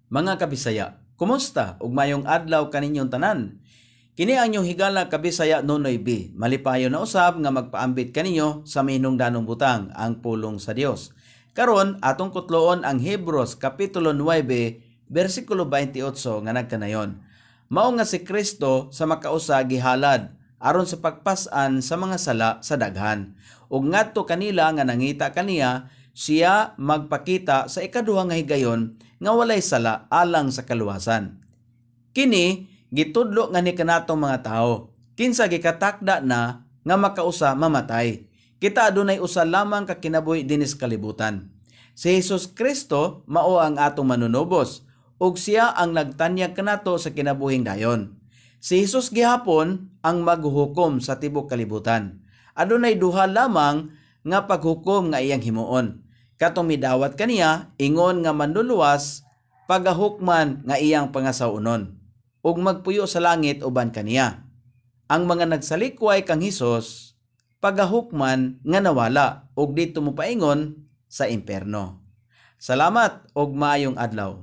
Mga kabisaya, kumusta? Ug mayong adlaw kaninyong tanan. Kini ang inyong higala kabisaya Nonoy B. Malipayo na usab nga magpaambit kaninyo sa minungdanong butang ang pulong sa Dios. Karon atong kutloon ang Hebreos kapitulo 9 bersikulo 28 nga nagkanayon. Mao nga si Kristo sa makausa gihalad aron sa pagpas-an sa mga sala sa daghan. Ug ngadto kanila nga nangita kaniya, siya magpakita sa ikaduha nga higayon nga walay sala alang sa kaluwasan. Kini gitudlo nga ni kanatong mga tao. Kinsa gikatakda na nga makausa mamatay. Kita adunay usa lamang ka kinabuhi dinis kalibutan. Si Jesus Kristo mao ang atong manunubos ug siya ang nagtanyag kanato sa kinabuhing dayon. Si Jesus gihapon ang maghuhukom sa tibuok kalibutan. Adunay duha lamang nga paghukom nga iyang himuon. Katong midawat kaniya ingon nga manluluwas pagahukman nga iyang pangasaunon ug magpuyo sa langit uban kaniya. Ang mga nagsalikway kang Hesus pagahukman nga nawala ug dito mo paingon sa impierno. Salamat ug maayong adlaw.